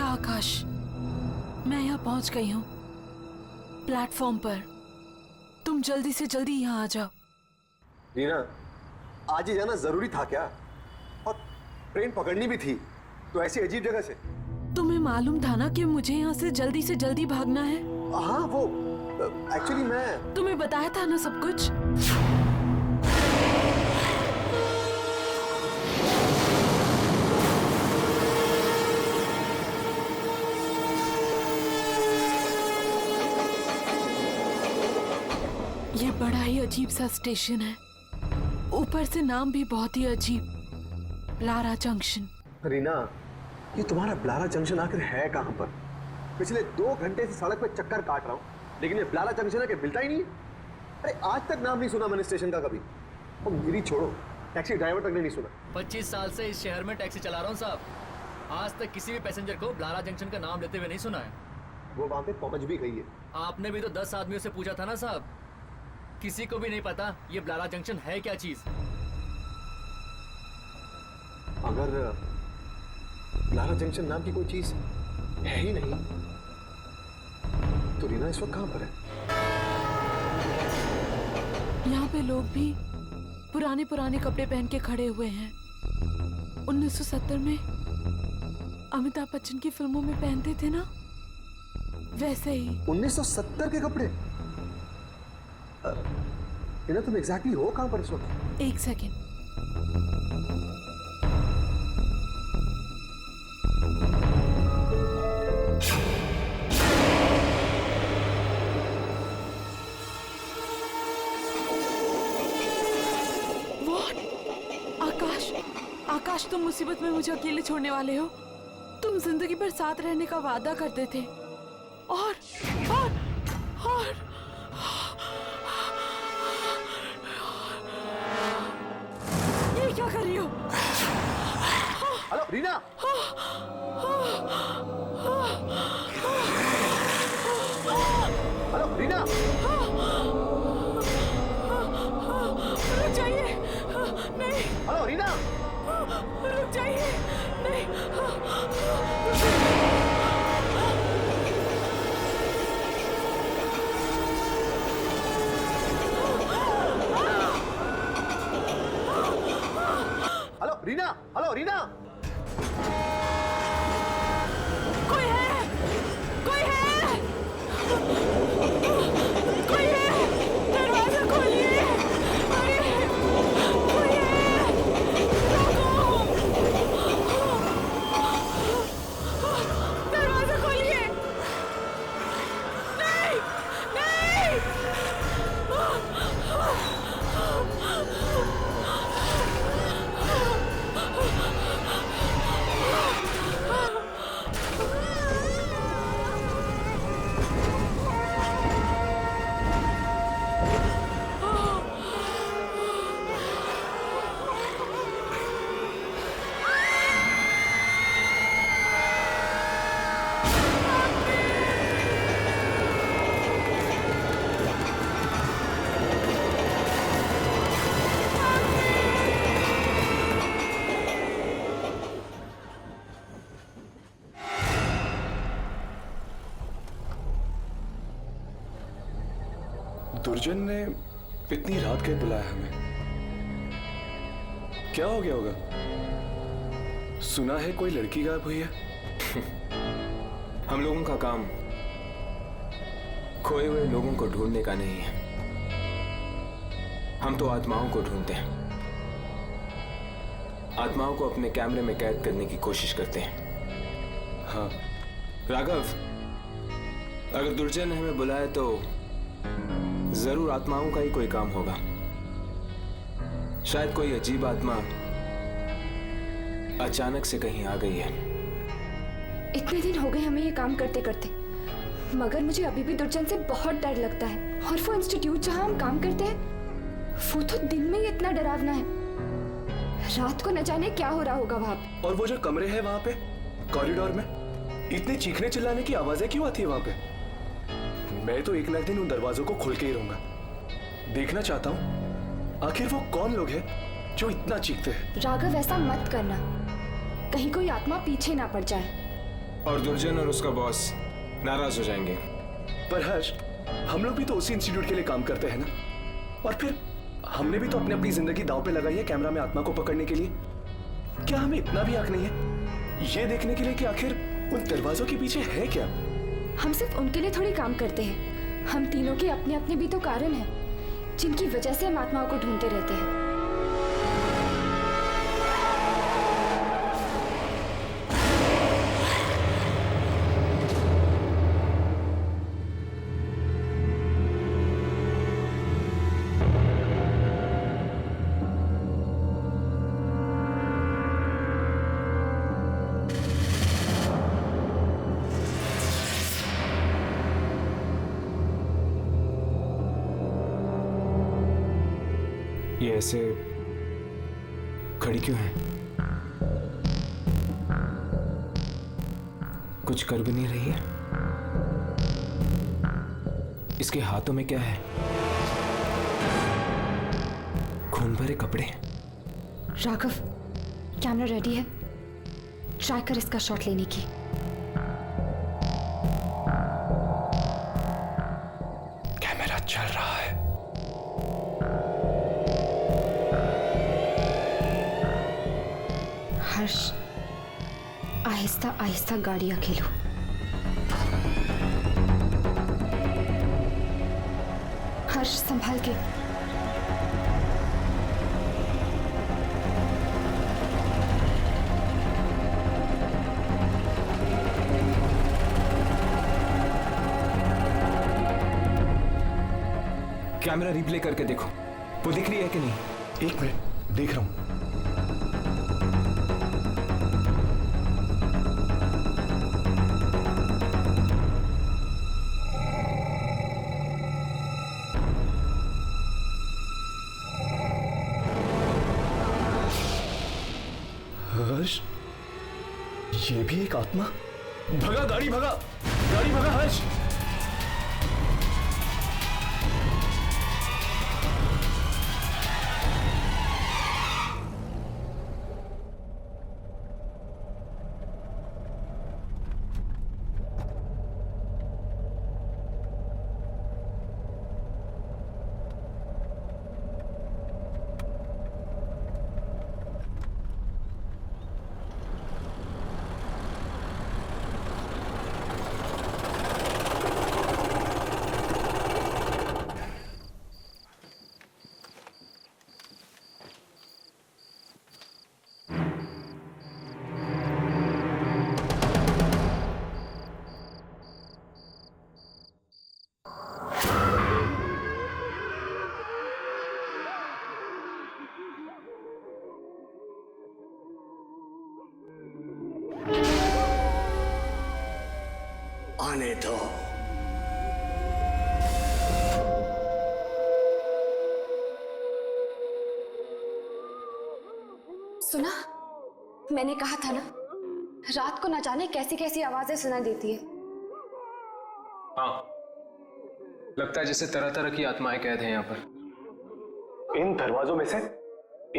आकाश, मैं यहाँ पहुँच गई हूँ प्लेटफॉर्म पर। तुम जल्दी से जल्दी यहाँ आ जाओ। रीना, आज ही जाना जरूरी था क्या? और ट्रेन पकड़नी भी थी, तो ऐसी अजीब जगह से। तुम्हें मालूम था ना कि मुझे यहाँ से जल्दी भागना है? हाँ, वो एक्चुअली मैं तुम्हें बताया था ना सब कुछ। ये बड़ा ही अजीब सा स्टेशन है, ऊपर से नाम भी बहुत ही अजीब, ब्लारा जंक्शन। रीना, ये तुम्हारा ब्लारा जंक्शन आखिर है कहाँ पर? पिछले 2 घंटे से सड़क पे चक्कर काट रहा हूँ, लेकिन ये ब्लारा जंक्शन है कि मिलता ही नहीं है। अरे आज तक नाम नहीं सुना मैंने स्टेशन का कभी। और मेरी छोड़ो, टैक्सी ड्राइवर तक ने नहीं सुना। 25 साल से इस शहर में टैक्सी चला रहा हूँ साहब, आज तक किसी भी पैसेंजर को ब्लारा जंक्शन का नाम लेते हुए नहीं सुना है। वो वहां पे पहुंच भी गई है। आपने भी तो 10 आदमियों से पूछा था ना साहब, किसी को भी नहीं पता ये ब्लारा जंक्शन है क्या चीज। अगर ब्लारा जंक्शन नाम की कोई चीज है ही नहीं, तो रीना इस वक्त कहां पर है? यहाँ पे लोग भी पुराने कपड़े पहन के खड़े हुए हैं। 1970 में अमिताभ बच्चन की फिल्मों में पहनते थे ना, वैसे ही। 1970 के कपड़े? रीना, तुम एग्जैक्टली हो कहां पर इस वक्त? एक सेकेंड। आकाश, तुम मुसीबत में मुझे अकेले छोड़ने वाले हो? तुम जिंदगी भर साथ रहने का वादा करते थे, और ये क्या कर रही हो? हेलो रीना, हेलो रीना, रुक जाइए। नहीं, हेलो रीना, रुक जाइए। नहीं, हेलो रीना, हेलो रीना। कोई है, कोई है, कोई है, दरवाजा खोलिए। अरे कोई है, दरवाजा खोलिए। नहीं, नहीं। दुर्जन ने इतनी रात के बुलाया हमें, क्या हो गया होगा? सुना है कोई लड़की गायब हुई है। हम लोगों का काम खोए हुए लोगों को ढूंढने का नहीं है, हम तो आत्माओं को ढूंढते हैं, आत्माओं को अपने कैमरे में कैद करने की कोशिश करते हैं। हाँ राघव, अगर दुर्जन ने हमें बुलाया तो जरूर आत्माओं का ही कोई काम होगा। शायद कोई अजीब आत्मा अचानक से कहीं आ गई है। इतने दिन हो गए हमें ये काम करते करते, मगर मुझे अभी भी दुर्जन से बहुत डर लगता है। और वो इंस्टीट्यूट जहाँ हम काम करते हैं, वो तो दिन में ही इतना डरावना है, रात को न जाने क्या हो रहा होगा वहाँ पे। और वो जो कमरे हैं वहाँ पे कॉरिडोर में, इतनी चीखने चिल्लाने की आवाजें क्यों आती है वहाँ पे? मैं तो एक न एक दिन उन दरवाजों को खोल के ही रहूंगा। देखना चाहता हूँ आखिर वो कौन लोग हैं जो इतना चीखते हैं। राघव, ऐसा मत करना, कहीं कोई आत्मा पीछे ना पड़ जाए। और दुर्जन और उसका बॉस नाराज हो जाएंगे। पर हर्ष, हम लोग भी तो उसी इंस्टीट्यूट के लिए काम करते हैं ना, और फिर हमने भी तो अपनी अपनी जिंदगी दांव पे लगाई है कैमरा में आत्मा को पकड़ने के लिए। क्या हमें इतना भी हक नहीं है ये देखने के लिए कि आखिर उन दरवाजों के पीछे है क्या? हम सिर्फ उनके लिए थोड़ी काम करते हैं, हम तीनों के अपने अपने भी तो कारण हैं जिनकी वजह से हम आत्माओं को ढूंढते रहते हैं। ये ऐसे खड़ी क्यों है? कुछ कर भी नहीं रही है। इसके हाथों में क्या है? खून भरे कपड़े। राघव, कैमरा रेडी है, ट्राई कर इसका शॉट लेने की। कैमरा चल रहा है। हर्ष, आहिस्ता आहिस्ता गाड़ियां खेलो। हर्ष, संभाल के। कैमरा रिप्ले करके देखो, वो दिख रही है कि नहीं? एक मिनट, देख रहा हूं। हर्ष, ये भी एक आत्मा? भगा गाड़ी, भगा गाड़ी, भगा हर्ष। आने दो। सुना? मैंने कहा था ना, रात को न जाने कैसी कैसी आवाजें सुनाई देती है। हाँ, लगता है जैसे तरह तरह की आत्माएं कैद हैं यहाँ पर। इन दरवाजों में से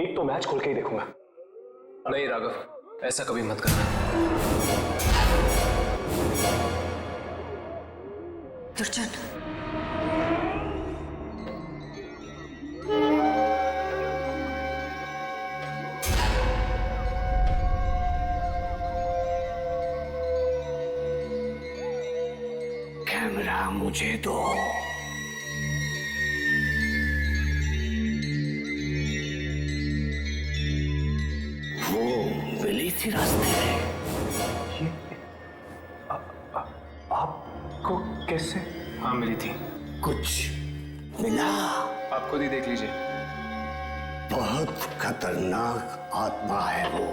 एक तो मैच खोल के ही देखूंगा। नहीं राघव, ऐसा कभी मत करना। दुर्जन, कैमरा मुझे दो। वो मिली थी रास्ते में। आपको कैसे? हाँ मिली थी। कुछ मिला? आप खुद ही देख लीजिए। बहुत खतरनाक आत्मा है वो।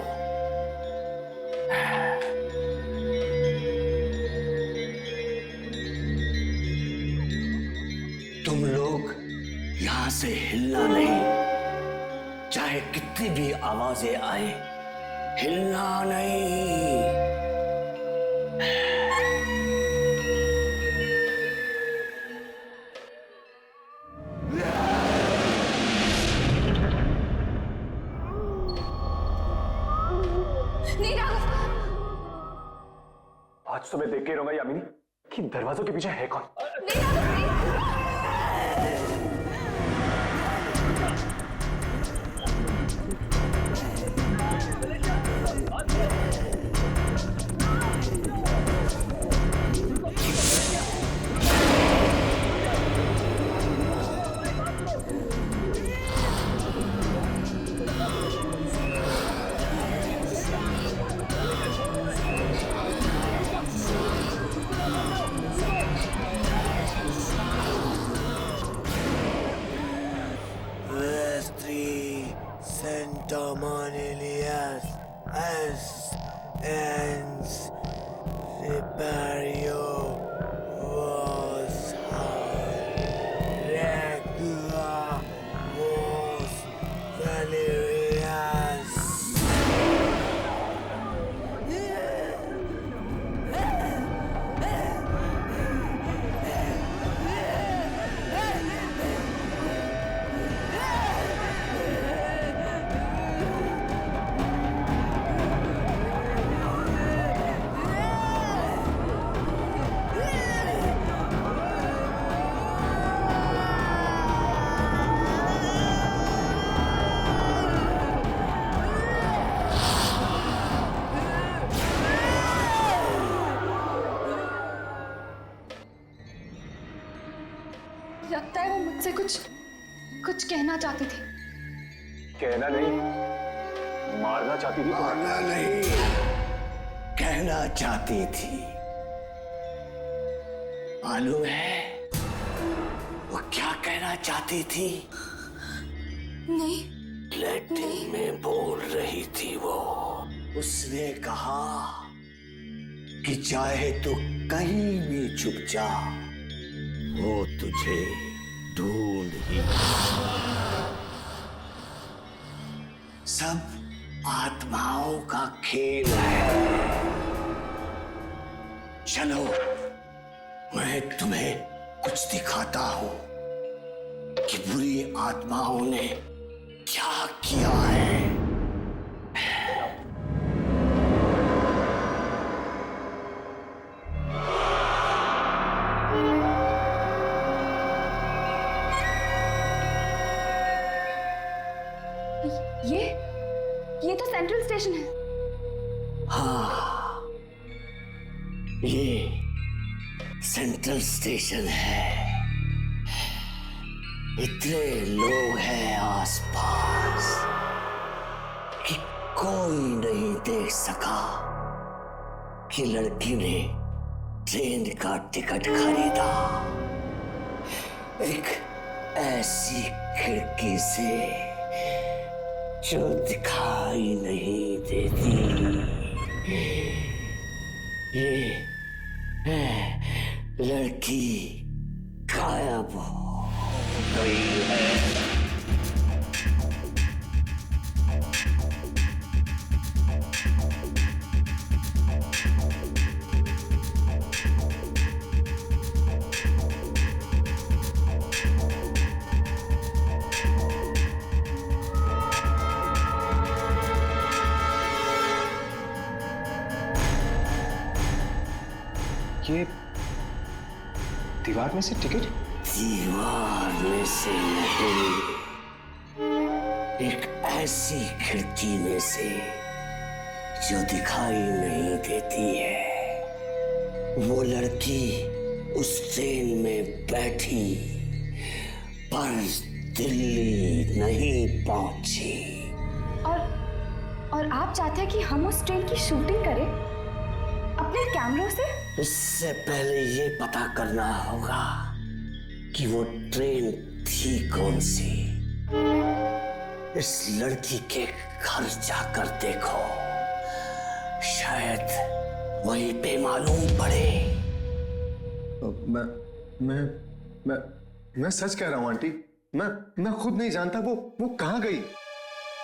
तुम लोग यहां से हिलना नहीं, चाहे कितनी भी आवाजें आए, हिलना नहीं। नहीं राघव, आज तो मैं देख के रहूंगा यामिनी कि दरवाजों के पीछे है कौन। Dominilias as and Repario was regular was Valerias. लगता है वो मुझसे कुछ कहना चाहती थी। कहना नहीं, मारना चाहती थी। मारना नहीं, कहना चाहती थी। मालूम है वो क्या कहना चाहती थी? नहीं। लैटिन में बोल रही थी वो। उसने कहा कि चाहे तू कहीं भी छुप जा, वो तुझे ढूंढ ही। सब आत्माओं का खेल है। चलो मैं तुम्हें कुछ दिखाता हूं कि बुरी आत्माओं ने क्या किया है। ये तो सेंट्रल स्टेशन है। हाँ, ये सेंट्रल स्टेशन है। इतने लोग हैं आसपास कि कोई नहीं देख सका कि लड़की ने ट्रेन का टिकट खरीदा। एक ऐसी खिड़की से जो दिखाई नहीं देती। ये लड़की गायब हो गई है। ये दीवार में से टिकट? दीवार में से नहीं, एक ऐसी खिड़की में से जो दिखाई नहीं देती है। वो लड़की उस ट्रेन में बैठी पर दिल्ली नहीं पहुंची। और आप चाहते हैं कि हम उस ट्रेन की शूटिंग करें अपने कैमरों से? इससे पहले ये पता करना होगा कि वो ट्रेन थी कौन सी। इस लड़की के घर जाकर देखो, शायद वहीं पे मालूम पड़े। मैं सच कह रहा हूं आंटी। मैं खुद नहीं जानता वो कहां गई।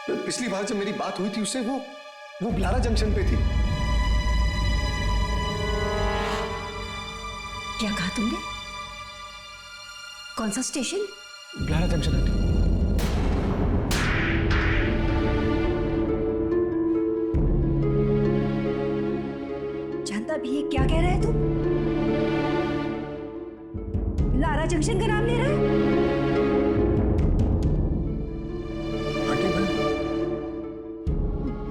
पिछली बार जब मेरी बात हुई थी उससे वो ब्लारा जंक्शन पे थी। क्या कहा तुमने? कौन सा स्टेशन? ब्लारा junction aunty. जानता भी ये क्या कह रहा है जंक्शन का नाम ले रहा है? आंटी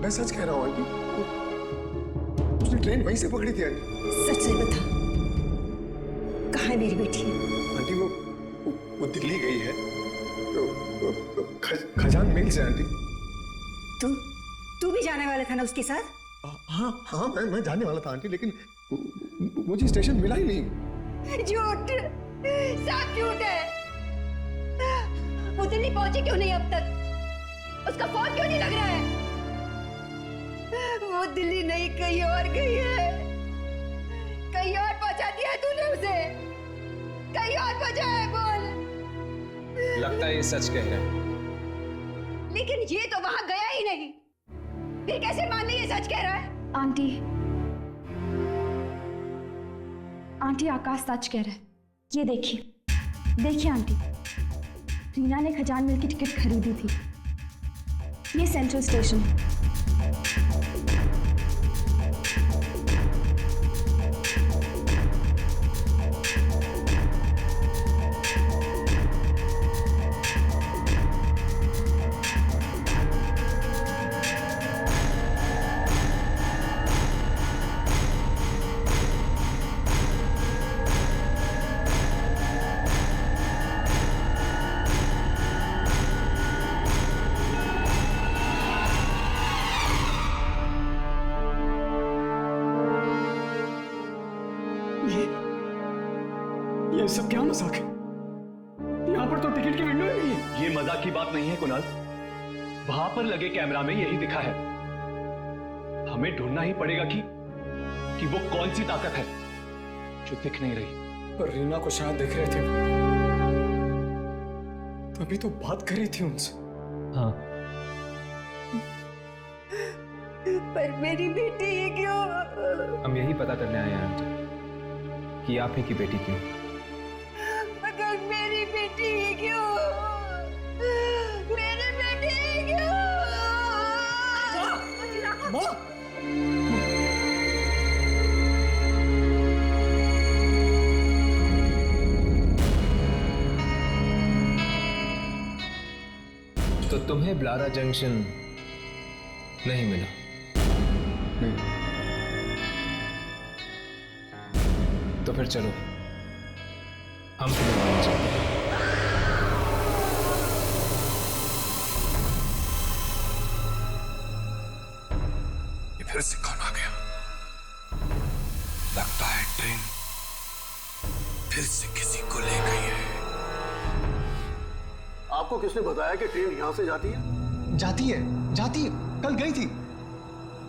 मैं सच कह रहा हूँ आंटी। उसने ट्रेन वहीं से पकड़ी थी आंटी। सच सच बता, कहाँ है मेरी बेटी? आंटी वो दिल्ली गई है तो खजान मिल से आंटी। तू भी जाने वाला था ना उसके साथ? हाँ मैं जाने वाला था आंटी, लेकिन मुझे स्टेशन मिला ही नहीं। झूठ, सब झूठ है। वो दिल्ली पहुंची क्यों नहीं अब तक? उसका फोन क्यों नहीं लग रहा है? वो दिल्ली नहीं कहीं और गई है। कहीं और पहुंचा दिया है तूने उसे? कहीं और पहुंचा है? बोल। लगता है ये सच कह रहे हैं। लेकिन ये तो वहां गया ही नहीं, फिर कैसे मान ली ये सच कह रहा है? आंटी आकाश सच कह रहा है। ये देखिए आंटी, रीना ने खजान मिल की टिकट खरीदी थी। ये सेंट्रल स्टेशन है। ये सब क्या मजाक है? यहाँ पर तो टिकट की विंडो ही नहीं है। ये मजाक की बात नहीं है कुणाल, वहां पर लगे कैमरा में यही दिखा है। हमें ढूंढना ही पड़ेगा कि वो कौन सी ताकत है जो दिख नहीं रही। पर रीना को शायद देख रहे थे, तभी तो बात कर रही थी उनसे। हाँ, पर मेरी बेटी ये क्यों? हम यही पता करने आए हैं आंटी कि आप ही की बेटी क्यों। मगर मेरी बेटी ये क्यों? मेरी बेटी ये क्यों? तो तुम्हें ब्लारा जंक्शन नहीं मिला? तो फिर चलो, हम तुम्हें मिलना चाहते हैं। ये फिर से कौन आ गया? लगता है ट्रेन फिर से किसी को ले गई है। आपको किसने बताया कि ट्रेन यहाँ से जाती है? जाती है, कल गई थी।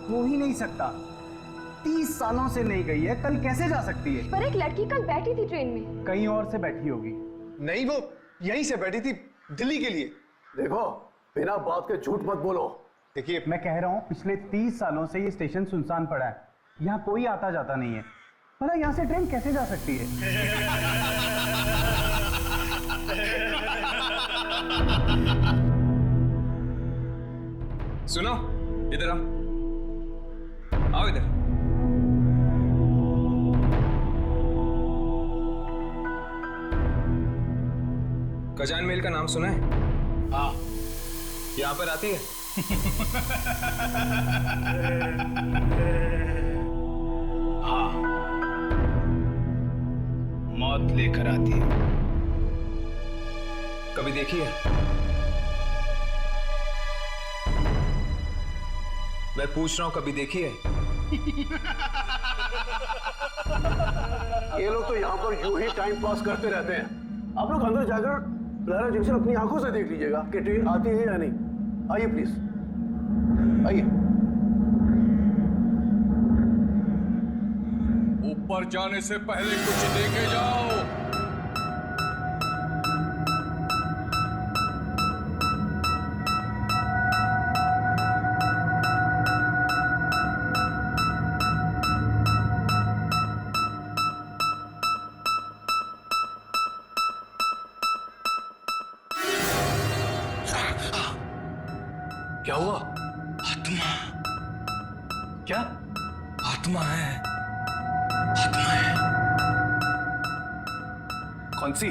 हो ही नहीं सकता, 30 सालों से नहीं गई है, कल कैसे जा सकती है? पर एक लड़की कल बैठी थी ट्रेन में। कहीं और से बैठी होगी। नहीं, वो यहीं से बैठी थी दिल्ली के लिए। देखो, बिना बात के झूठ मत बोलो। देखिए, मैं कह रहा हूँ पिछले 30 सालों से ये स्टेशन सुनसान पड़ा है, यहाँ कोई आता जाता नहीं है। भला यहाँ से ट्रेन कैसे जा सकती है? सुनो, इधर आओ इधर। खजान मेल का नाम सुना है? हाँ। यहाँ पर आती है? हाँ, मौत लेकर आती है। कभी देखी है? मैं पूछ रहा हूं, कभी देखी है? ये लोग तो यहाँ पर यूं ही टाइम पास करते रहते हैं। आप लोग अंदर जाकर ब्लारा जंक्शन अपनी आंखों से देख लीजिएगा कि ट्रेन आती है या नहीं। आइए प्लीज, आइए। ऊपर जाने से पहले कुछ देखे जाओ। क्या हुआ? आत्मा। क्या? आत्मा है। कौन सी?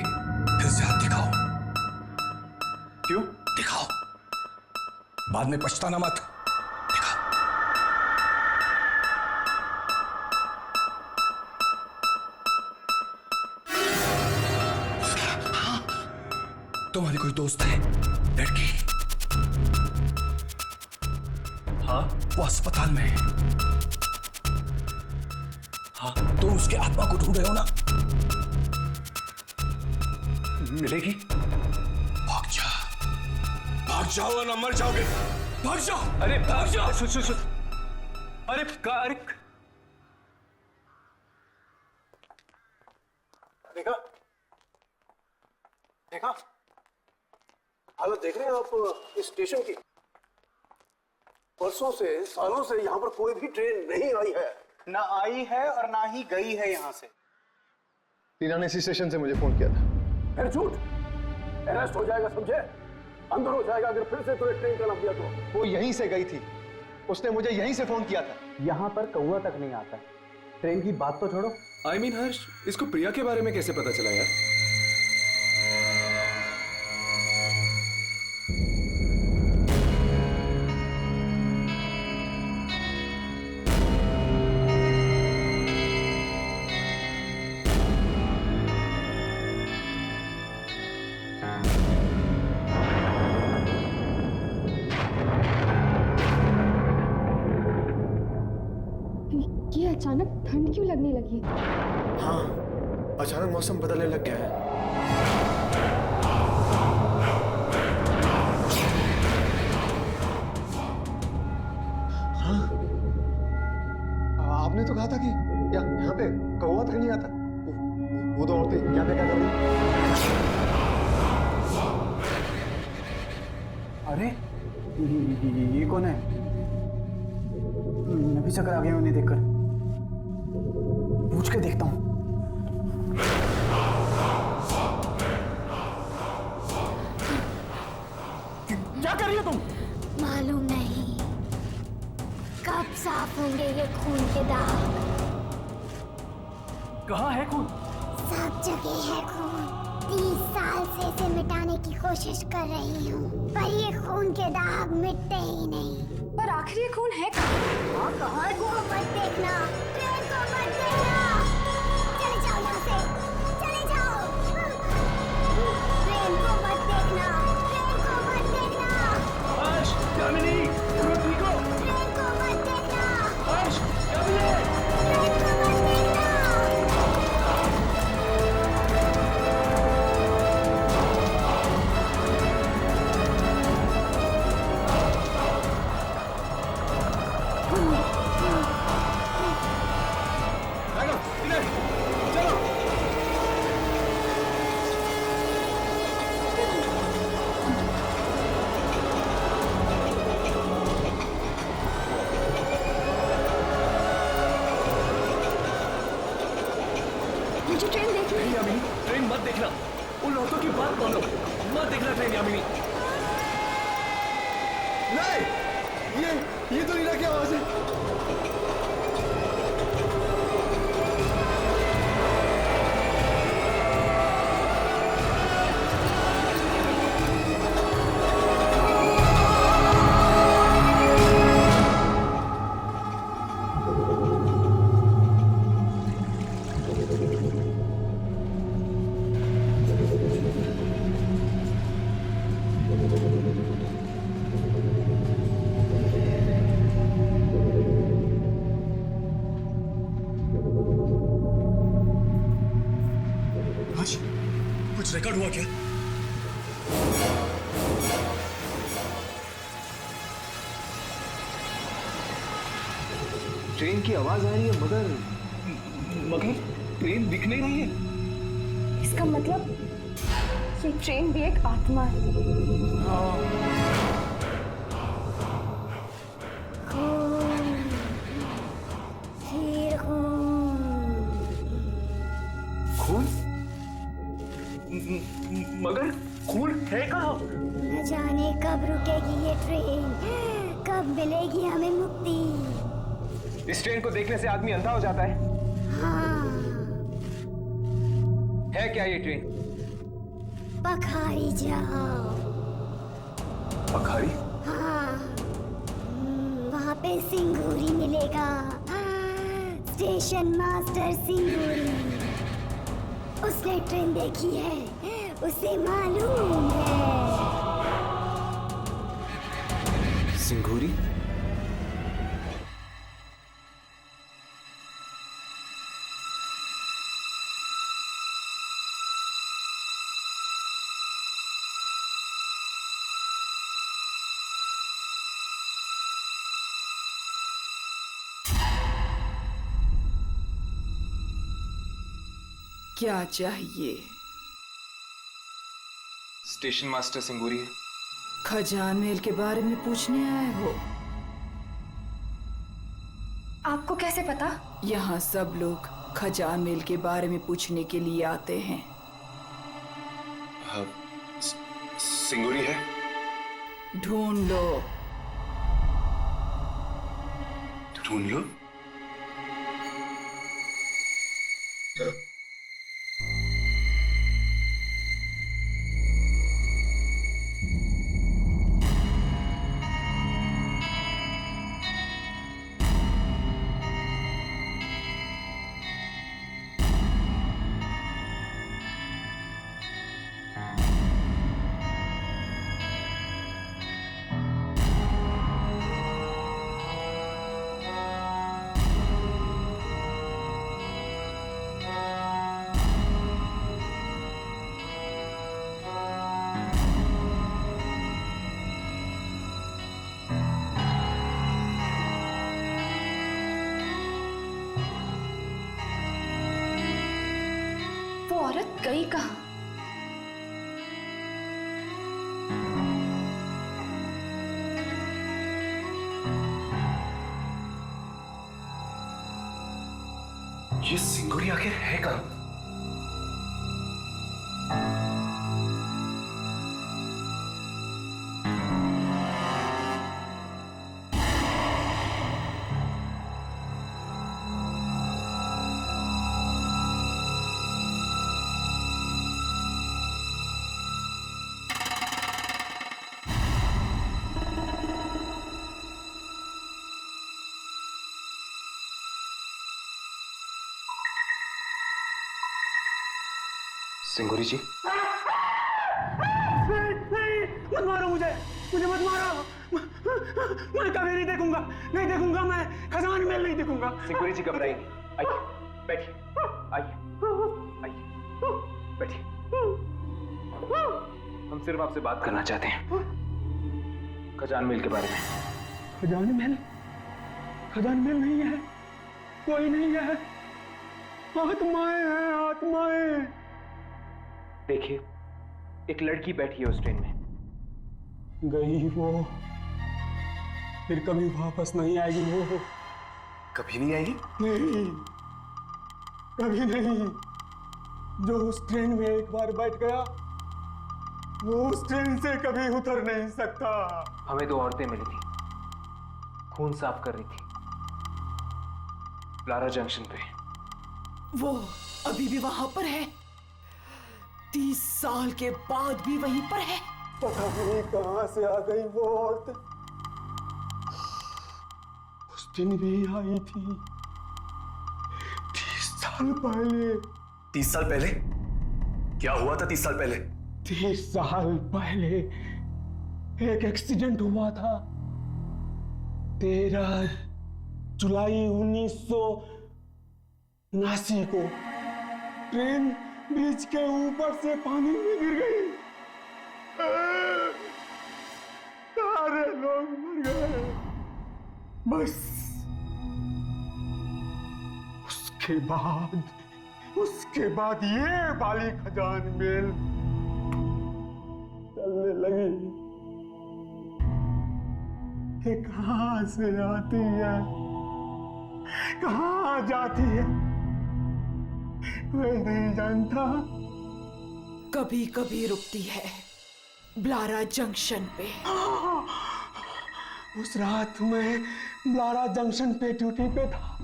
फिर से हाथ दिखाओ। क्यों? दिखाओ, बाद में पछताना मत। दिखाओ। हाँ, तुम्हारी कोई दोस्त है लड़की? हाँ। वो अस्पताल में है। हाँ। तुम उसके आत्मा को ढूंढ रहे हो ना? मिलेगी? भाग जाओ वरना मर जाओगे। भाग जाओ। अरे भाग जाओ। सुन। अरे देखा हालत देख रहे हैं आप इस स्टेशन की? परसों से सालों से यहाँ पर कोई भी ट्रेन नहीं आई है। ना आई है और ना ही गई है यहाँ से। टीना ने इसी स्टेशन से मुझे फोन किया था। फिर झूठ, अरेस्ट हो जाएगा समझे, अंदर हो जाएगा अगर फिर से तुम्हें ट्रेन का नाम दिया तो। वो यहीं से गई थी, उसने मुझे यहीं से फोन किया था। यहाँ पर कौवा तक नहीं आता। ट्रेन की बात तो छोड़ो। I mean, हर्ष, इसको प्रिया के बारे में कैसे पता चला यार? ये अचानक ठंड क्यों लगने लगी? हाँ, अचानक मौसम बदलने लग गया है। हाँ, आपने तो कहा था कि यहाँ पे कौवा तक नहीं आता। वो तो औरतें यहाँ पे क्या कर रही हैं? अरे ये कौन है? मैं भी चक्कर आ गया उन्हें देखकर। पूछ के देखता हूँ। क्या कर रही हो तुम? मालूम नहीं कब साफ होंगे ये खून के दाग। कहाँ है खून? सब जगह है खून। 30 साल से इसे मिटाने की कोशिश कर रही हूँ, पर ये खून के दाग मिटते ही नहीं। पर आखिर ये खून है कहाँ? कहाँ को मत देखना, ट्रेन को मत देखना। चले जाओ यहाँ से, चले जाओ। ट्रेन को मत देखना, ट्रेन को मत देखना। हर्ष, यामिनी, तुम ठीक हो? ट्रेन को मत देखना, हर्ष, यामिनी। ट्रेन को मत देखना। मुझे ट्रेन देखनी है। नहीं यामिनी, ट्रेन मत देखना। उन औरतों की बात मानो, मत देखना ट्रेन यामिनी। नहीं, ये तो नीना की आवाज है। कुछ रिकॉर्ड हुआ क्या? ट्रेन की आवाज आ रही है मगर ट्रेन दिख नहीं रही है। इसका मतलब ये ट्रेन भी एक आत्मा है। खून? मगर खून है कहाँ? न जाने कब रुकेगी ये ट्रेन, कब मिलेगी हमें मुक्ति। इस ट्रेन को देखने से आदमी अंधा हो जाता है। हाँ। है क्या ये ट्रेन? पखारी जाओ। पखारी? हाँ, वहाँ पे सिंगूरी मिलेगा। स्टेशन मास्टर सिंगूरी, उसने ट्रेन देखी है, उसे मालूम है। सिंगूरी? क्या चाहिए? स्टेशन मास्टर सिंगूरी है। खजान महल के बारे में पूछने आए हो? आपको कैसे पता? यहाँ सब लोग खजान महल के बारे में पूछने के लिए आते हैं। हाँ, सिंगूरी है? ढूंढ लो। ढूंढ लो? वो औरत गई कहाँ? ये सिंगूरी आखिर है कहाँ? सिंगूरी जी? नहीं, मत मारो मुझे मत मारो। मैं कभी नहीं देखूंगा मैं खजान महल नहीं देखूंगा। सिंगूरी जी घबराइए नहीं, आइए बैठिए, आइए बैठिए। हम सिर्फ आपसे बात करना चाहते हैं खजान महल के बारे में। खजान महल नहीं है, कोई नहीं है, आत्माएं हैं, आत्माएं। देखिए, एक लड़की बैठी है उस ट्रेन में। गई वो, फिर कभी वापस नहीं आएगी वो। कभी नहीं आएगी? नहीं, कभी नहीं। जो उस ट्रेन में एक बार बैठ गया, वो उस ट्रेन से कभी उतर नहीं सकता। हमें दो औरतें मिली थी, खून साफ कर रही थी ब्लारा जंक्शन पे। वो अभी भी वहां पर है? 30 साल के बाद भी वहीं पर है? पता नहीं कहां से आ गई वो औरत। उस दिन भी आई थी 30 साल पहले। 30 साल पहले? क्या हुआ था 30 साल पहले? 30 साल पहले एक एक्सीडेंट हुआ था। 13 जुलाई 1979 को ट्रेन ब्रिज के ऊपर से पानी में गिर गई। सारे लोग मर गए। बस उसके बाद ये वाली खजान महल चलने लगी। ये कहां से आती है, कहां जाती है, कोई नहीं जानता। कभी कभी रुकती है ब्लारा जंक्शन पे। उस रात मैं ब्लारा जंक्शन पे ड्यूटी पे था।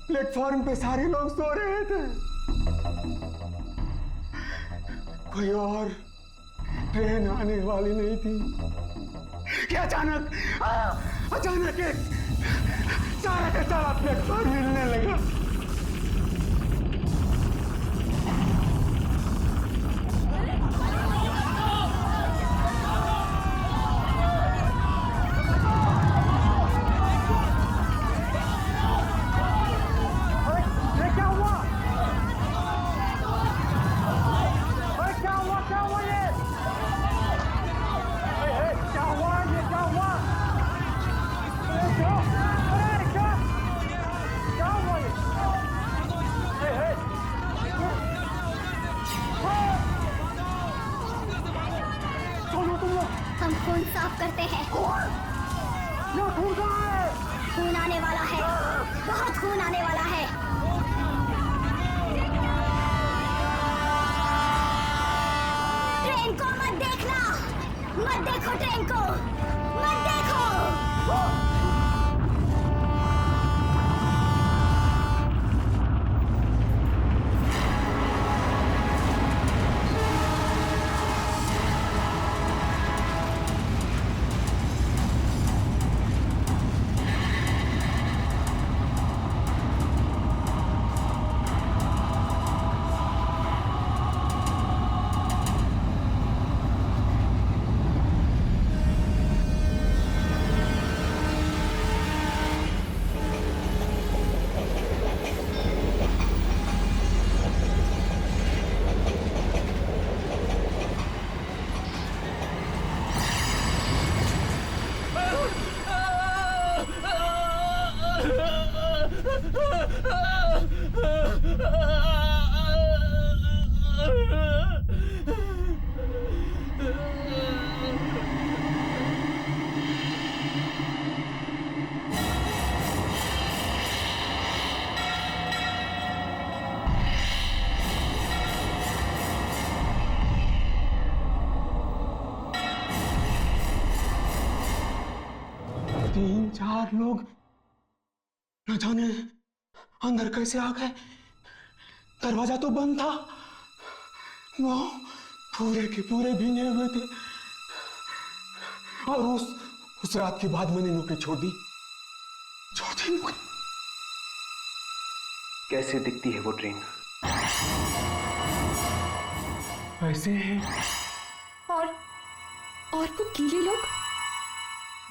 प्लेटफॉर्म पे सारे लोग सो रहे थे। कोई और ट्रेन आने वाली नहीं थी कि अचानक एक सारा का सारा प्लेटफॉर्म हिलने लगा। हम खून साफ करते हैं। खून आने वाला है, बहुत खून आने वाला है। ट्रेन को मत देखना, मत देखो ट्रेन को, मत देखो। तीन चार लोग न जाने अंदर कैसे आ गए। दरवाजा तो बंद था, वो पूरे के पूरे भीगे हुए थे। और उस रात के बाद मैंने नौकरी छोड़ दी। नौकरी। कैसे दिखती है वो ट्रेन? ऐसे है। और वो गीले लोग,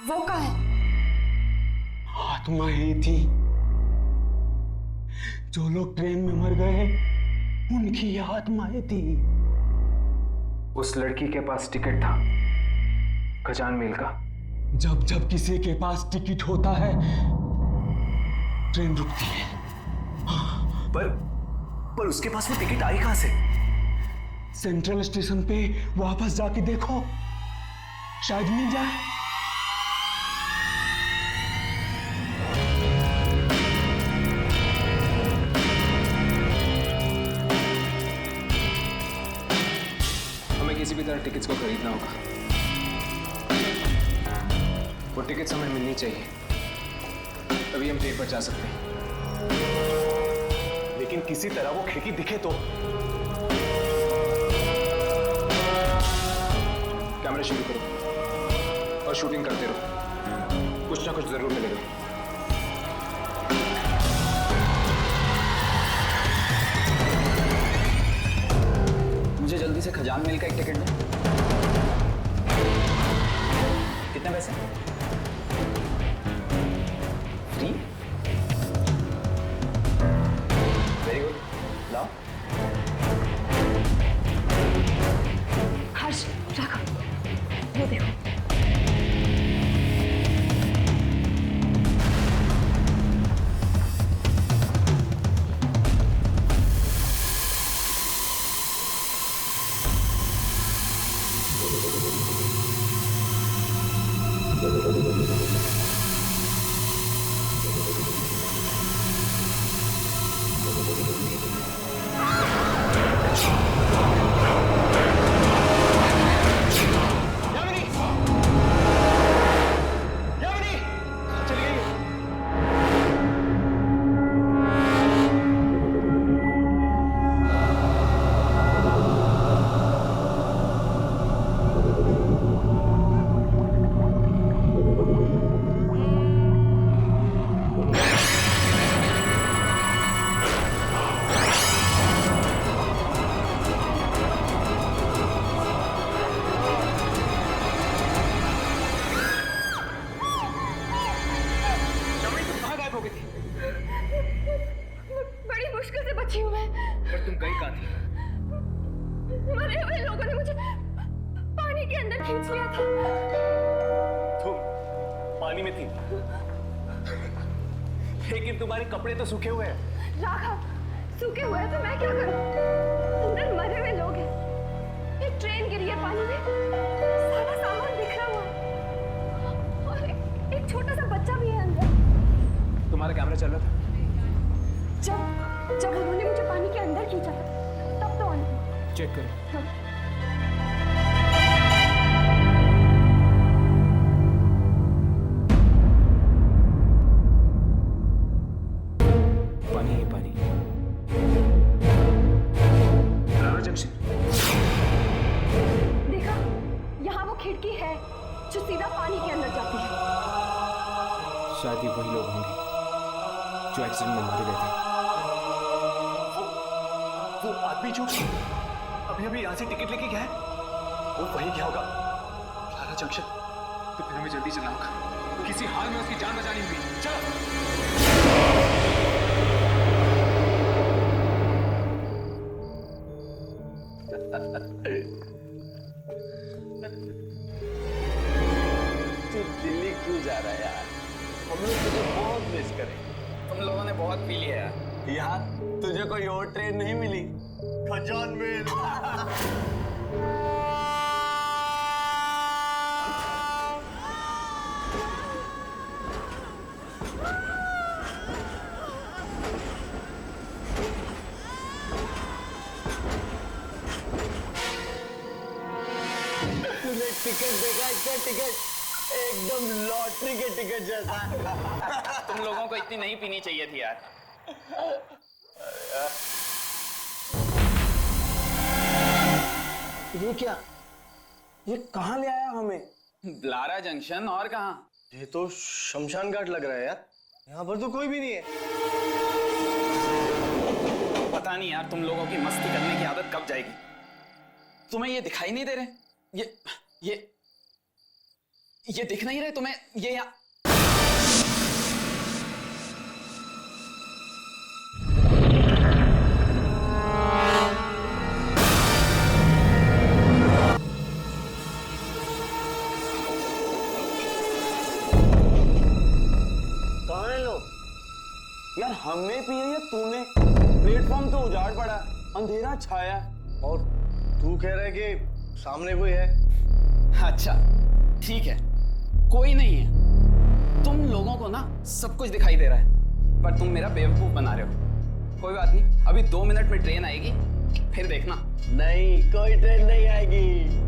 वो कहाँ है? आत्माएं थी। जो लोग ट्रेन में मर गए उनकी आत्माएं थी। उस लड़की के पास टिकट था खजान मेल का। जब जब किसी के पास टिकट होता है ट्रेन रुकती है। पर उसके पास वो टिकट आई कहां से? सेंट्रल स्टेशन पे वापस जाके देखो, शायद मिल जाए। हमें किसी भी तरह टिकट्स को खरीदना होगा। वो टिकट्स हमें मिलनी चाहिए, तभी हम ट्रेन पर जा सकते हैं। लेकिन किसी तरह वो खिड़की दिखे तो। कैमरा शुरू करो और शूटिंग करते रहो, कुछ ना कुछ जरूर मिलेगा। मुझे जल्दी से खजान मेल का एक टिकट दो। कितने पैसे? फ्री? वेरी गुड, लाओ। हर्ष, राघव, वो देखो। खींच लिया था। तुम पानी में थी, लेकिन तुम्हारे कपड़े तो सूखे हुए हैं। राघव, सूखे हुए हैं तो मैं क्या करूं? अंदर मरे हुए लोग हैं। एक ट्रेन गिरी है पानी में, सारा सामान बिखरा हुआ है और एक छोटा सा बच्चा भी है अंदर। तुम्हारा कैमरा चल रहा था? जब उन्होंने मुझे पानी के अंदर खींचा तब तो ऑन था। चेक करो। हाँ। पानी ही पानी। ब्लारा जंक्शन। देखा, यहाँ वो खिड़की है जो सीधा पानी के अंदर जाती है। शायद ये वही लोग होंगे जो एक्सीडेंट में मारे गए थे। वो आदमी जो अभी अभी यहाँ से टिकट लेके गया है, वो वही क्या होगा? ब्लारा जंक्शन। तो फिर हमें जल्दी चलना होगा, किसी हाल में उसकी जान बचानी होगी। चलो। तू दिल्ली क्यों जा रहा है यार? हम लोग तुझे बहुत मिस करें। तुम लोगों ने बहुत पी लिया है यार, तुझे कोई और ट्रेन नहीं मिली? खजान में। तूने टिकट देखा? इसका टिकट एकदम लॉटरी के टिकट जैसा। तुम लोगों को इतनी नहीं पीनी चाहिए थी यार। ये क्या? ये कहाँ ले आया हमें? ब्लारा जंक्शन, और कहाँ? ये तो शमशान घाट लग रहा है यार। यहाँ पर तो कोई भी नहीं है। पता नहीं यार, तुम लोगों की मस्ती करने की आदत कब जाएगी? तुम्हें ये दिखाई नहीं दे रहे? ये दिख नहीं रहे तुम्हें? ये यहाँ कहाँ है लोग? यार हमने पी है या तूने? प्लेटफॉर्म तो उजाड़ पड़ा, अंधेरा छाया, और तू कह रहा है कि सामने कोई है। अच्छा ठीक है, कोई नहीं है। तुम लोगों को ना सब कुछ दिखाई दे रहा है, पर तुम मेरा बेवकूफ बना रहे हो। कोई बात नहीं, अभी 2 मिनट में ट्रेन आएगी, फिर देखना। नहीं, कोई ट्रेन नहीं आएगी।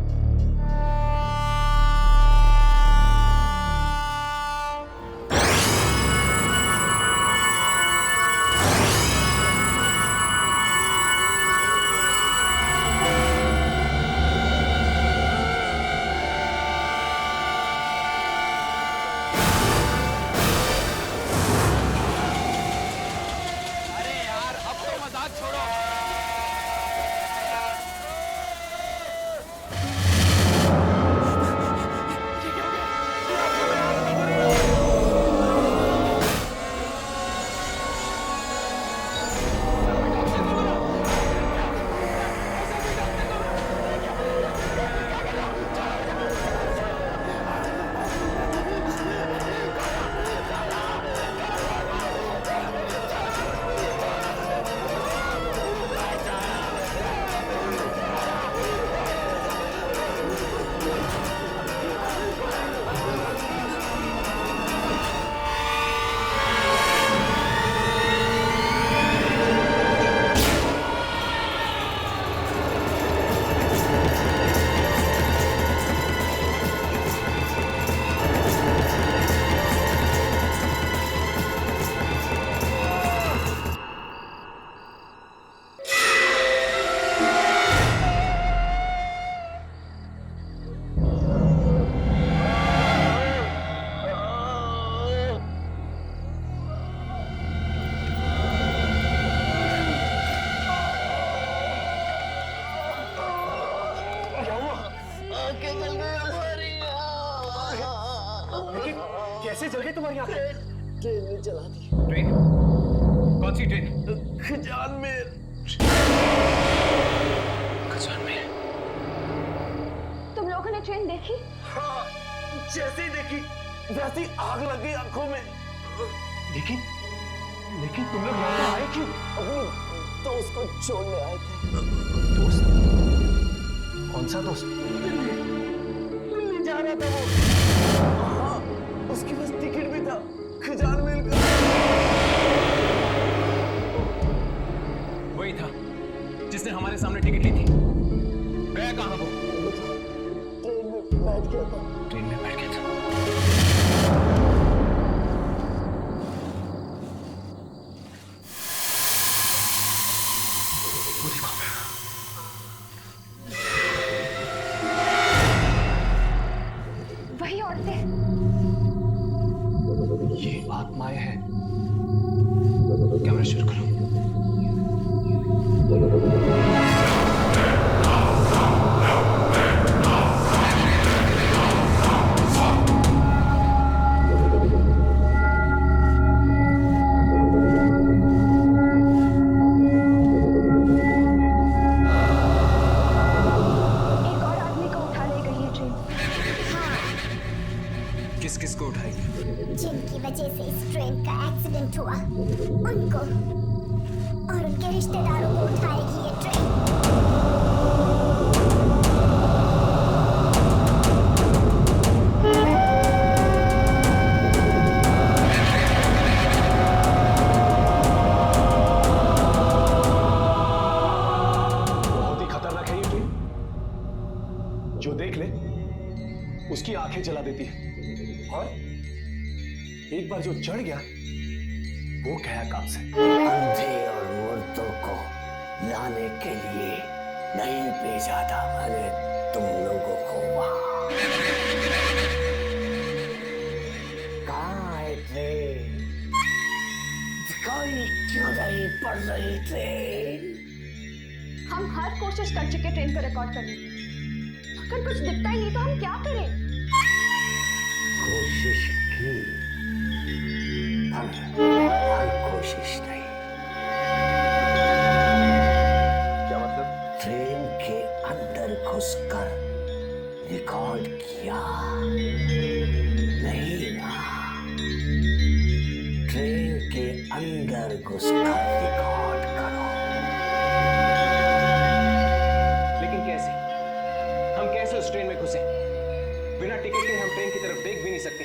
कैसे जल गई तुम्हारी आंखें? ट्रेन ने चला दी। ट्रेन? कौन सी ट्रेन? खजान में। तुम लोगों ने ट्रेन देखी? हाँ, जैसे ही देखी वैसे ही आग लग गई आंखों में। लेकिन तुम लोग यहाँ पे आए क्यों? अपने दोस्त को छोड़ने आए थे। दोस्त? कौन सा दोस्त? दिल्ली जा रहा था वो। हाँ, उसके पास टिकट भी था खजान मिल का। वही था जिसने हमारे सामने टिकट ली थी। गया कहाँ वो? ट्रेन में बैठ गया था। ट्रेन में बैठ गया था। वो देखो। वही औरतें। ये आत्माएं हैं। कैमरा शुरू करो। एक और आदमी को उठा ले गई है ट्रेन। किस किस को उठाएगी? जिनकी वजह से इस ट्रेन का एक्सीडेंट हुआ उनको और उनके रिश्तेदारों को उठाएगी ये ट्रेन। बहुत ही खतरनाक है ये ट्रेन। जो देख ले उसकी आंखें जला देती है, और एक बार जो चढ़ गया वो गया काम से। अंधे और मुर्दों को लाने के लिए नहीं भेजा था मैंने तुम लोगों को वहां। कहाँ है ट्रेन? दिखाई क्यों नहीं पड़ रही ट्रेन? हम हर कोशिश कर चुके ट्रेन को रिकॉर्ड करने की, अगर कुछ दिखता ही नहीं तो हम क्या करें? कोशिश की हर कोशिश नहीं। क्या मतलब? ट्रेन के अंदर घुसकर रिकॉर्ड किया नहीं ना। ट्रेन के अंदर घुसकर रिकॉर्ड करो। लेकिन कैसे? हम कैसे उस ट्रेन में घुसे? बिना टिकट के हम ट्रेन की तरफ देख भी नहीं सकते।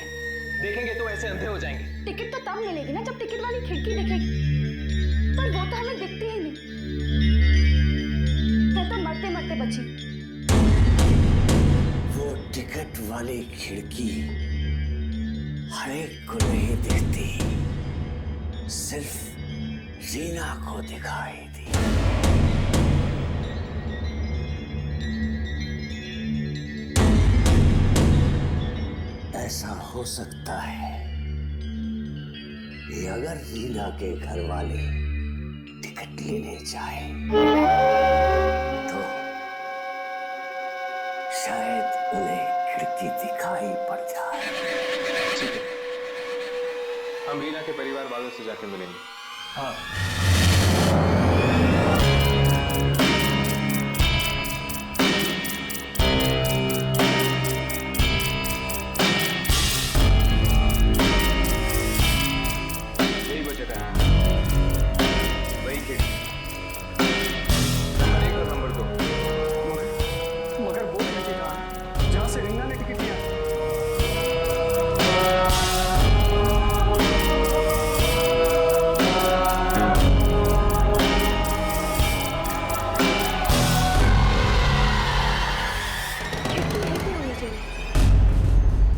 देखेंगे तो ऐसे अंधे हो जाएंगे। टिकट तो तब मिलेगी ना जब टिकट वाली खिड़की दिखेगी, पर वो तो हमें दिखती ही नहीं। मैं तो मरते मरते बची। वो टिकट वाली खिड़की हर एक को नहीं दिखती, सिर्फ रीना को दिखाई दी। ऐसा हो सकता है कि अगर रीना के घर वाले टिकट लेने जाए तो शायद उन्हें खिड़की दिखाई पड़ जाए। ठीक है, हम रीना के परिवार वालों से जाके मिलेंगे। हाँ, यही वो जगह है, वही खिड़की, नंबर 1 और नंबर 2। मगर वो खिड़की कहाँ है जहाँ से रीना ने टिकट लिया?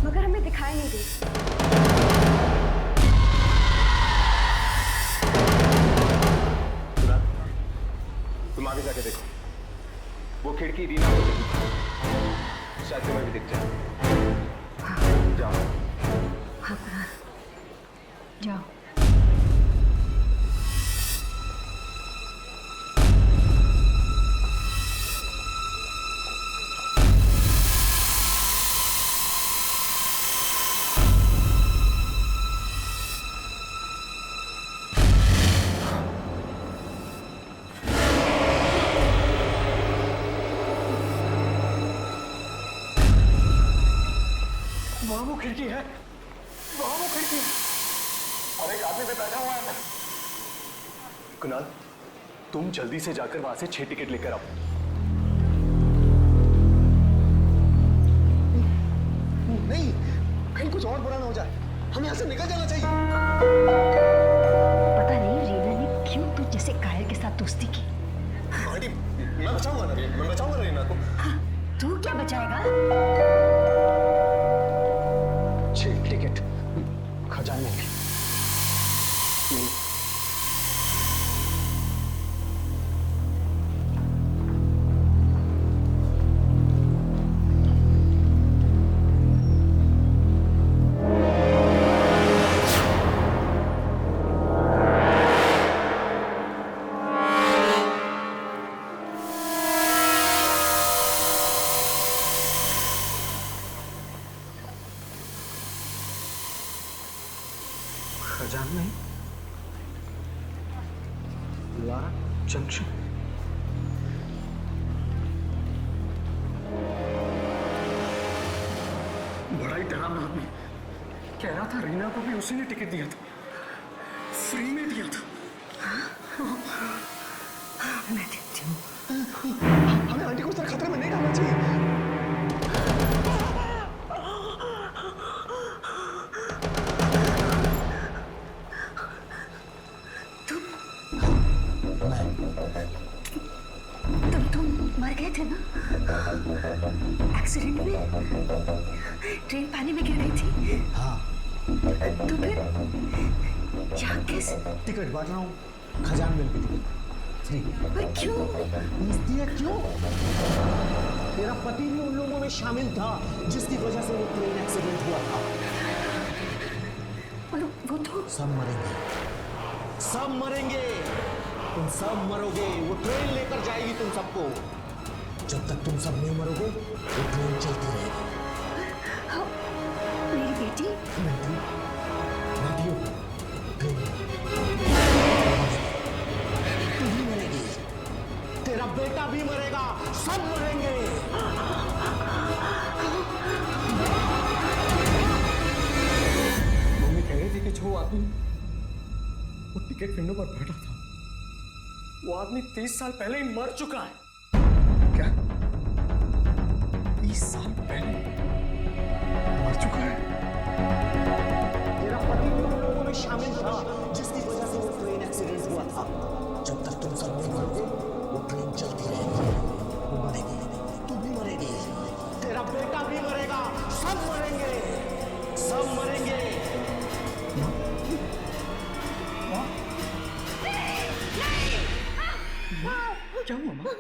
मगर हमें दिखाई नहीं दी। सुना? तुम आगे जाके देखो, वो खिड़की रीना को दिखी, शायद तुम्हें भी दिख जाए। जाओ। हाँ, जाओ। वहां वो खिड़की है, वहां वो खिड़की है, और एक आदमी भी बैठा हुआ है अंदर। कुणाल, तुम जल्दी से जाकर वहां से 6 टिकट लेकर आओ। नहीं, कहीं कुछ और बुरा ना हो जाए, हमें यहाँ से निकल जाना चाहिए। पता नहीं रीना ने क्यों तू जैसे कायर के साथ दोस्ती की। आंटी, मैं बचाऊंगा ना रीना को। हाँ, तू क्या बचाएगा? 6 टिकट खजाने में। खजान में लारा जंक्शन। बड़ा ही डरावना आदमी। कह रहा था रीना को भी उसी ने टिकट दिया था, फ्री में दिया था। मैं देखती हूँ। हमें आंटी को इस तरह खतरे में नहीं डालना चाहिए। तुम मर गए थे ना एक्सीडेंट में? ट्रेन पानी में गिर गई थी। हाँ। तो फिर यहाँ कैसे? टिकट बांट रहा हूँ, खजान मिल की टिकट फ्री। पर क्यों? पूछती है क्यों? तेरा पति भी उन लोगों में शामिल था जिसकी वजह से वो ट्रेन एक्सीडेंट हुआ था। वो तो सब मरेंगे, सब मरेंगे, तुम सब मरोगे। वो ट्रेन लेकर जाएगी तुम सबको। जब तक तुम सब नहीं मरोगे वो ट्रेन चलती रहेगी। मेरी बेटी बैठियो, ट्रेन तू भी मरेगी, तेरा बेटा भी मरेगा, सब मरेंगे। मम्मी कह रही थी कि जो आदमी वो टिकट विंडो पर बैठा था, वो आदमी 30 साल पहले ही मर चुका है। क्या? 30 साल पहले मर चुका है? तेरा पति उन लोगों में शामिल था जिसकी वजह से वो ट्रेन एक्सीडेंट हुआ था। जब तक तुम सब नहीं मरोगे वो ट्रेन चलती रहेगी। वो मरेगी, तू भी मरेगी, तेरा बेटा भी मरेगा, सब मरेंगे, सब मरेंगे। क्या हुआ माँ?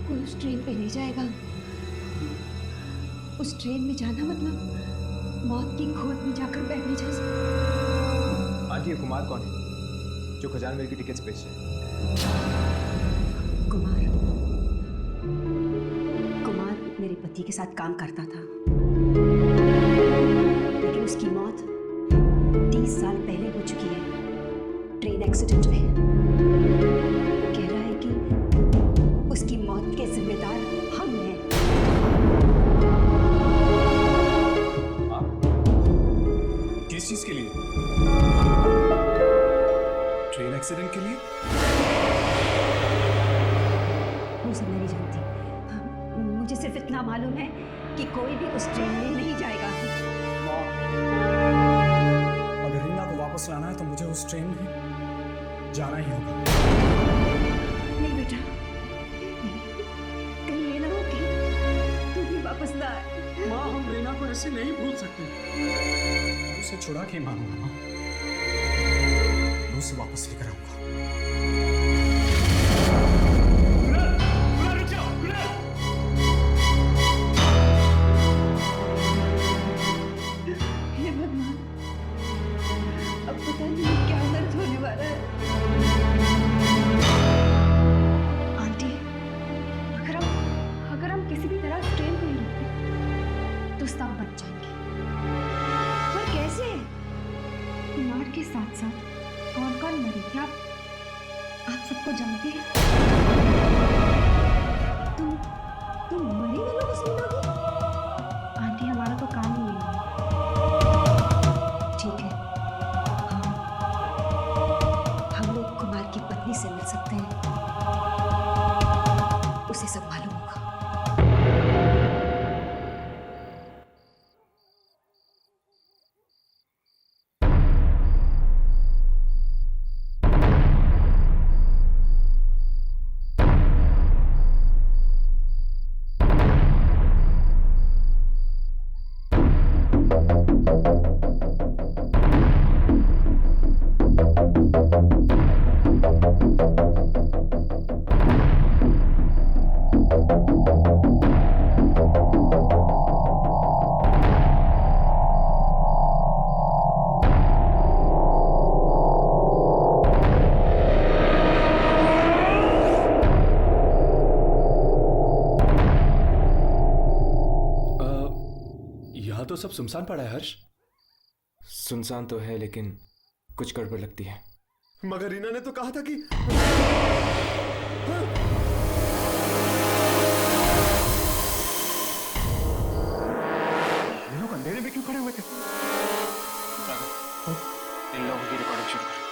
कोई उस ट्रेन पे नहीं जाएगा। उस ट्रेन में जाना मतलब मौत की गोद में जाकर बैठने जैसा। आंटी, ये कुमार कौन है जो खजान मेल की टिकट्स बेच रहे हैं? कुमार मेरे पति के साथ काम करता था, लेकिन उसकी मौत 30 साल पहले हो चुकी है ट्रेन एक्सीडेंट में। कह रहा है कि उसकी मौत के जिम्मेदार हम हैं। किस चीज के लिए? ट्रेन एक्सीडेंट के लिए? वो सब मैं नहीं जानती। मुझे सिर्फ इतना मालूम है कि कोई भी उस ट्रेन में नहीं जाएगा। अगर रीना को वापस लाना है तो मुझे उस ट्रेन में जाना ही होगा। नहीं बेटा, कहीं ये ना हो कि तू भी वापस ना आए। माँ, हम रीना को ऐसे नहीं भूल सकते। मैं उसे छुड़ा के मारूंगा माँ, मैं उसे वापस लेकर आऊंगा। हे भगवान, अब पता नहीं क्या दर्द होने वाला है। आंटी, अगर हम किसी भी तरह ट्रेन को नहीं रोकते तो सब बच जाएंगे। पर कैसे? कुमार के साथ साथ कौन कौन मरे क्या आप सबको जानते हैं? तुम मरे वालों को सुनोगी? आंटी हमारा तो काम ही है। ठीक है, हम लोग कुमार की पत्नी से मिल सकते हैं, उसे सब मालूम होगा। तो सब सुनसान पड़ा है हर्ष। सुनसान तो है लेकिन कुछ गड़बड़ लगती है। मगर रीना ने तो कहा था कि ये लोग अंधेरे में क्यों खड़े हुए थे? इन लोगों की रिकॉर्डिंग शुरू करो।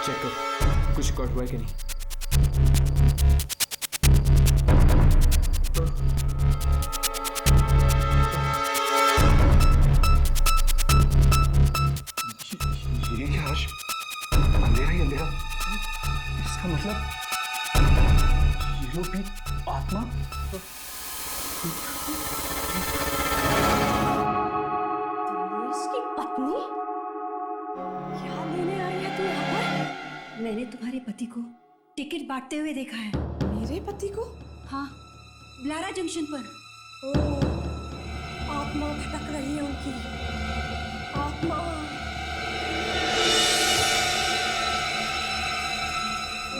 चेक कर कुछ रिकॉर्ड हुआ है कि नहीं। ये क्या हर्ष? अंधेरा ही अंधेरा। इसका मतलब ये लोग भी आत्मा? दिनेश की पत्नी? क्या लेने आई है तू यहाँ पर? मैंने तुम्हारे पति को टिकट बांटते हुए देखा है। मेरे पति को? हाँ, ब्लारा जंक्शन पर। ओह, आत्मा भटक रही है उनकी। आत्मा।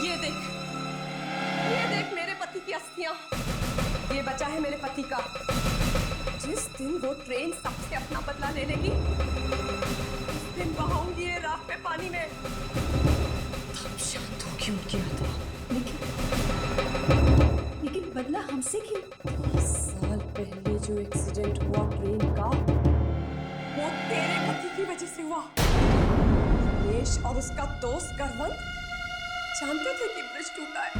ये देख मेरे पति की अस्थियां। ये बचा है मेरे पति का। जिस दिन वो ट्रेन सबसे अपना बदला ले लेगी, उस दिन बहाऊंगी ये राख पे पानी में। तब शांत होगी उनकी आत्मा। लेकिन बदला हमसे क्यों? 30 साल पहले जो एक्सीडेंट हुआ ट्रेन का, वो तेरे पति की वजह से हुआ। दिनेश और उसका दोस्त करवंत जानते थे कि ब्रिज टूटा है,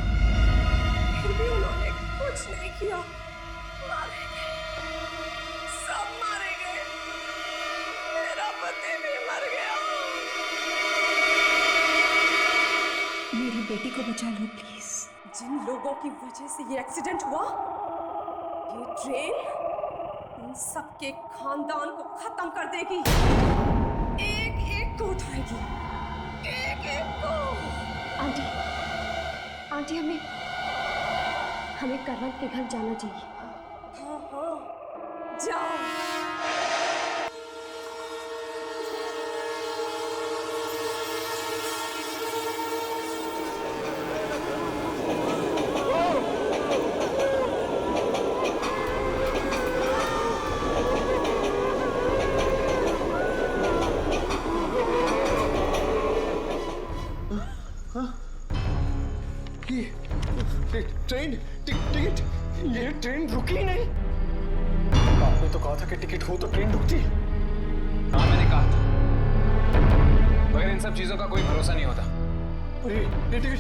फिर भी उन्होंने कुछ नहीं किया। मारे गए, सब मारे गए। मेरा पति भी मर गया। मेरी बेटी को बचा लो प्लीज। जिन लोगों की वजह से ये एक्सीडेंट हुआ, ये ट्रेन उन सबके खानदान को खत्म कर देगी। एक एक को उठाएगी, एक एक को। आंटी हमें करवंत के घर जाना चाहिए। हाँ, जाओ। ट्रेन टिकट, ये ट्रेन रुकी ही नहीं। आपने तो कहा था कि टिकट हो तो ट्रेन रुकती। हाँ, मैंने कहा था, मगर इन सब चीजों का कोई भरोसा नहीं होता। ये टिकट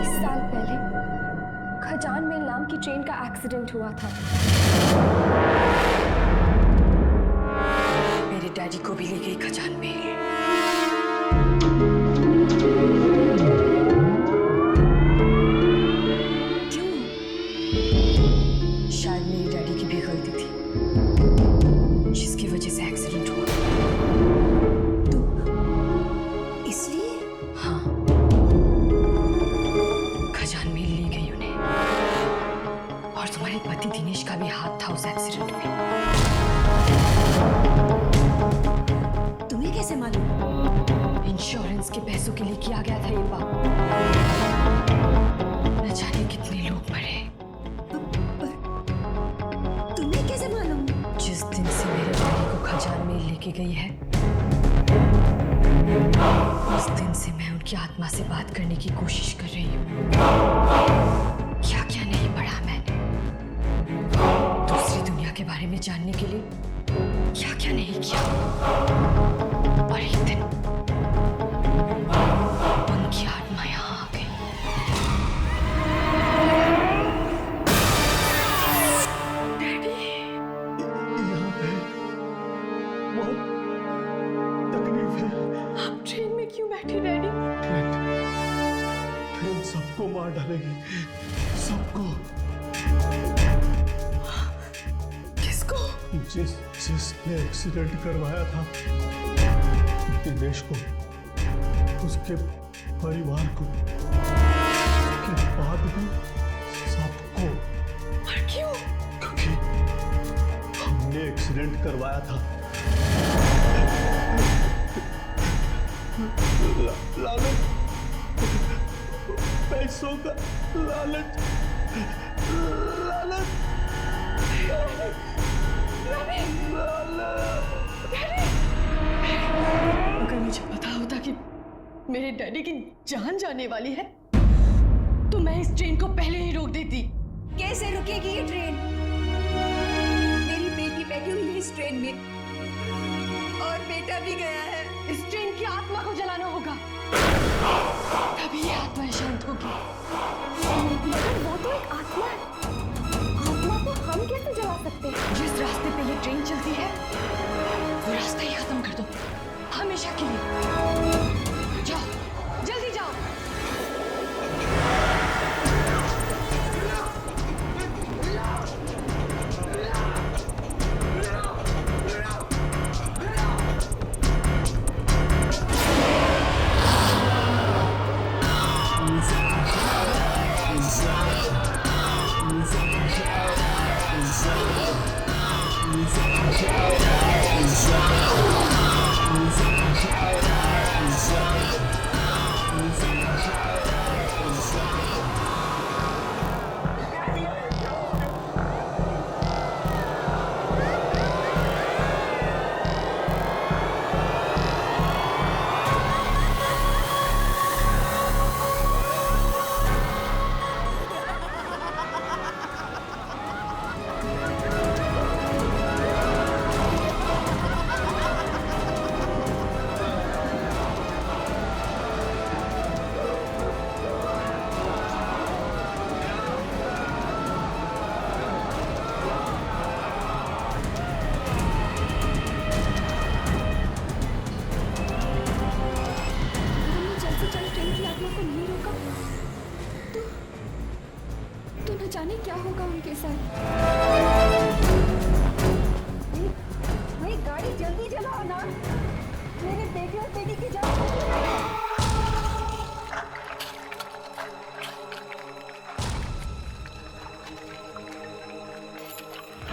30 साल पहले खजान मेल नाम की ट्रेन का एक्सीडेंट हुआ था। मेरे डैडी को भी ले गई खजान मेल। क्यों? शायद मेरी डैडी की भी गलती थी, जिसकी वजह से एक्सीडेंट हुआ। इसलिए? हाँ, खजान मेल ले गई उन्हें। और तुम्हारे पति दिनेश का भी हाथ था उस एक्सीडेंट में। तुम्हें कैसे मालूम? इंश्योरेंस के पैसों के लिए किया गया था ये पाप। न जाने कितने लोग मरे। तुम्हें कैसे मालूम? जिस दिन से मेरे डैडी को खजान मेल लेके गई है, उस दिन से मैं उनकी आत्मा से बात करने की कोशिश कर रही हूँ। क्या क्या नहीं पढ़ा मैंने दूसरी दुनिया के बारे में जानने के लिए, क्या क्या नहीं किया। और एक दिन उनकी आत्मा यहाँ आ गई। यहाँ पे बहुत तकलीफ है। आप ट्रेन में क्यों बैठे डैडी? ट्रेन सबको मार डालेगी, सबको। किसको? जिसने एक्सीडेंट करवाया था दिनेश को, उसके परिवार को, उसके बाद भी सबको। और क्यों? क्योंकि हमने एक्सीडेंट करवाया था। लालच, पैसों का लालच, लालच, अगर मुझे पता होता कि मेरे डैडी की जान जाने वाली है, तो मैं इस ट्रेन को पहले ही रोक देती। कैसे रुकेगी ये ट्रेन? मेरी बेटी बैठी हुई है इस ट्रेन में और बेटा भी गया है। इस ट्रेन की आत्मा को जलाना होगा, तभी ये आत्मा शांत होगी। मगर वो तो एक आत्मा है। आत्मा को हम कैसे जला सकते हैं? जिस रास्ते पे ये ट्रेन चलती है, वो रास्ता ही खत्म कर दो, हमेशा के लिए। जाओ, जल्दी जाओ। जाने क्या होगा उनके साथ। भाई गाड़ी जल्दी चलाओ ना, मेरे बेटे और बेटी की जान।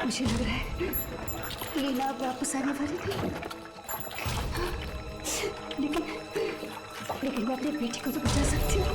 मुझे लग रहा है लीला अब वापस आने वाली थी, लेकिन मैं अपनी बेटी को तो बचा सकती हूँ।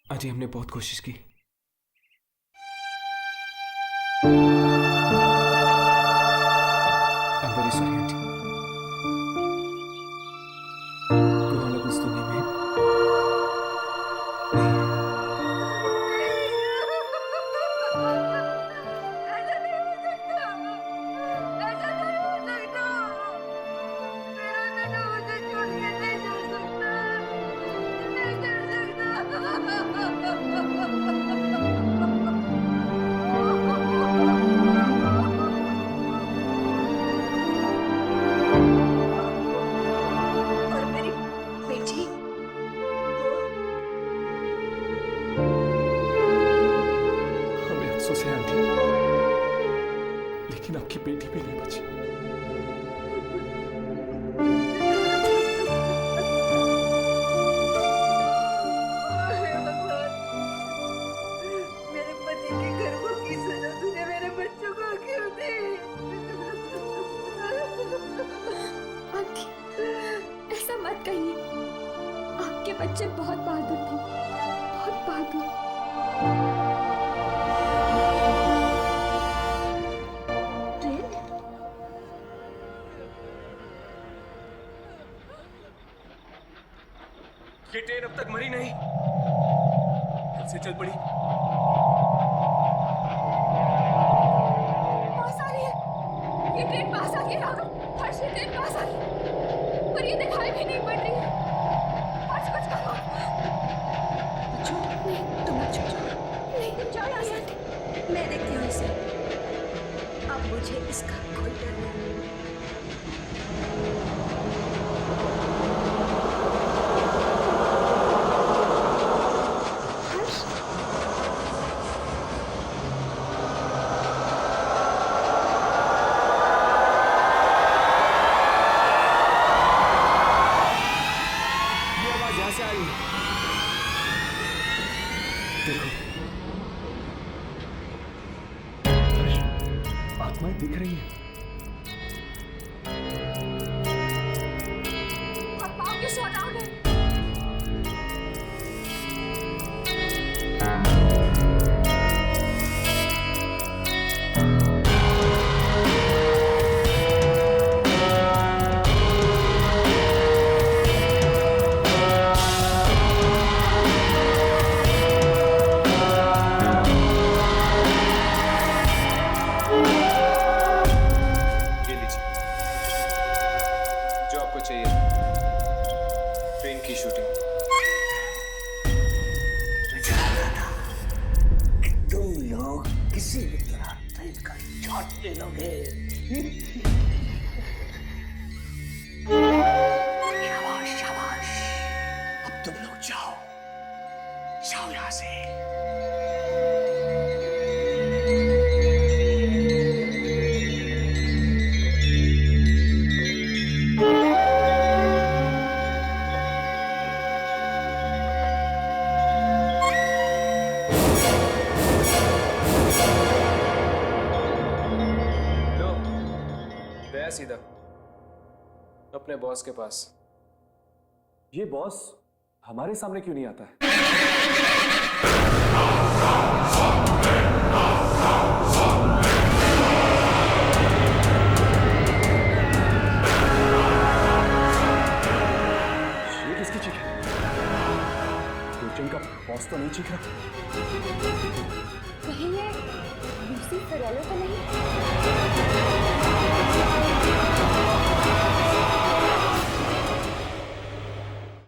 आंटी, हमने बहुत कोशिश की। I'm very sorry, aunty. Kunal अब इस दुनिया में लेकिन आपकी बेटी भी नहीं बची। मेरे पति के गर्भों की सजा तूने मेरे बच्चों को क्यों दी? आंटी, ऐसा मत कहिए। आपके बच्चे बहुत बहादुर थे, बहुत बहादुर। ये ट्रेन अब तक मरी नहीं, से चल पड़ी। पास आ रही है, ये ट्रेन पास आ गई राघव। हर्ष, ये ट्रेन पास आ गई, पर ये दिखाई भी नहीं पड़ रही है। हर्ष, कुछ करो। बच्चों, नहीं, तुम मत जाओ। नहीं, तुम जाओ यहाँ से। मैं देखती हूँ इसे। अब मुझे इसका कोई डर नहीं। आत्माएं दिख रही हैं। अब पाँव के सो डाउन है। गया सीधा अपने बॉस के पास। ये बॉस हमारे सामने क्यों नहीं आता है? ये किसकी चीख है? दुर्जन का बॉस तो नहीं चीख रहा। कहीं ये लूसी फेरेलो तो नहीं?